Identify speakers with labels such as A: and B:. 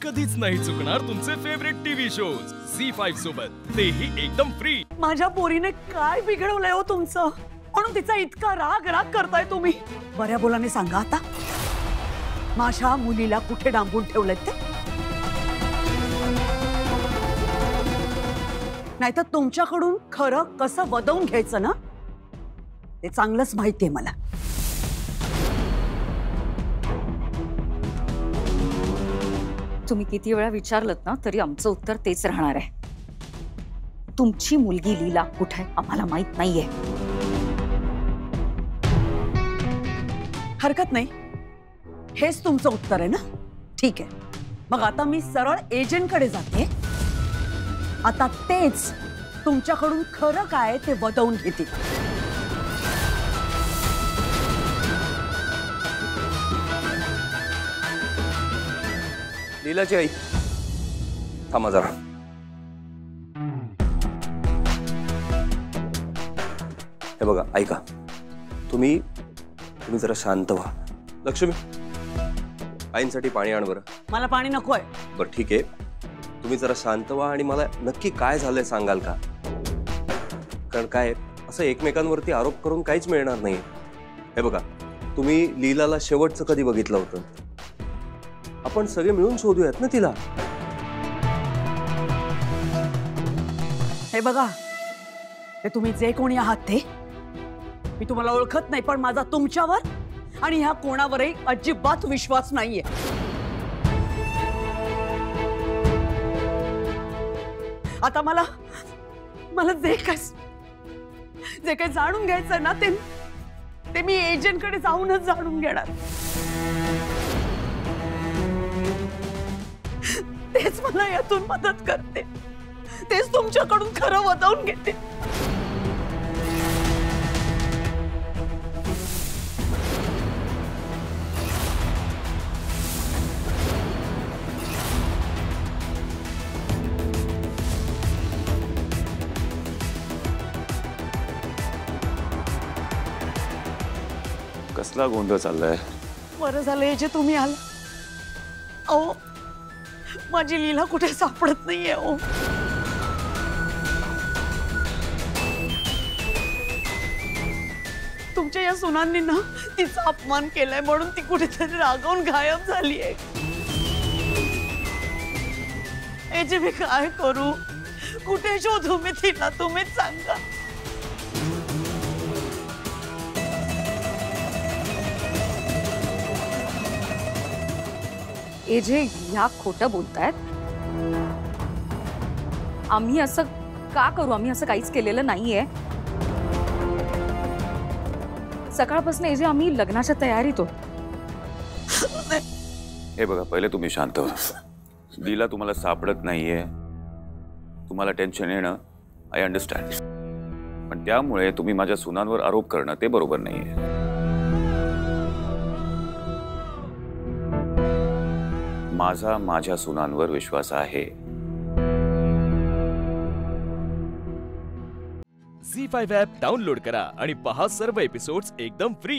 A: कधीच नाही चुकणार तुमचे फेवरेट टीव्ही शोज झी5 सोबत, तेही एकदम फ्री।
B: माझ्या पोरीने काय बिघडवलंय हो तुमचं, म्हणून तिचा इतका राग राग करताय तुम्ही? बऱ्या बोलाने सांगा आता, माझ्या मुलीला कुठे डांबून ठेवलंय ते? नाहीतर तुमच्याकडून खरं कसं वदवून घ्यायचं ना, ते चांगलंच माहितीये मला।
C: तुम्ही किती वेळा विचारलं ना तरी आमचं उत्तर तेच राहणार आहे। तुमची मुलगी लीला कुठे आम्हाला माहित नाहीये।
B: हरकत नाही, हेच तुमचं उत्तर आहे ना? ठीक आहे, मग आता मी सरळ एजंटकडे जाते। आता तेच तुमच्याकडून खरं काय ते वदवून घेतील।
D: लीलाची आई, थांबा जरा। हे बघा, ऐका, तुम्ही जरा शांत व्हा। लक्ष्मी, आईंसाठी पाणी आण बरं।
B: मला पाणी नकोय।
D: बरं ठीक आहे, तुम्ही जरा शांत व्हा आणि मला नक्की काय झालंय सांगाल का? कारण काय असं एकमेकांवरती आरोप करून काहीच मिळणार नाही। हे बघा, तुम्ही लीलाला शेवटचं कधी बघितलं होतं? आपण सगळे मिळून शोधूयात ना तिला।
B: हे बघा, ते तुम्ही जे कोणी आहात ते, मी तुम्हाला ओळखत नाही, पण माझा तुमच्यावर आणि ह्या कोणावरही अजिबात विश्वास नाहीये। आता मला जे काही जाणून घ्यायचं ना ते मी एजंटकडे जाऊनच जाणून घेणार। तेच मला यातून मदत करते, तेच तुमच्याकडून खरं वदवून घेते।
E: कसला गोंधळ चाललाय?
B: बरं झालं हे जे तुम्ही आला। अहो, माझी लीला कुठे सापडत नाहीये ओ। तुमच्या या सुनांनी ना तिचा अपमान केलाय म्हणून ती कुठेतरी रागावून गायब झाली आहे। हे जे मी काय करू, कुठे शोधू मी तिला, तुम्हीच सांगा।
C: एजे ह्या खोटं बोलतायत। आम्ही असं का करू? आम्ही असं काहीच केलेलं नाहीये। सकाळपासून एजे आम्ही लग्नाच्या तयारीत होतो।
E: हे बघा, पहिले तुम्ही शांत व्हा। लीला तुम्हाला सापडत नाहीये, तुम्हाला टेन्शन येणं आय अंडरस्टँड, पण त्यामुळे तुम्ही माझ्या सुनांवर आरोप करणं ते बरोबर नाहीये। माझ्या सुनांवर विश्वास आहे।
A: झी5 ॲप डाउनलोड करा आणि पहा सर्व एपिसोड्स एकदम फ्री।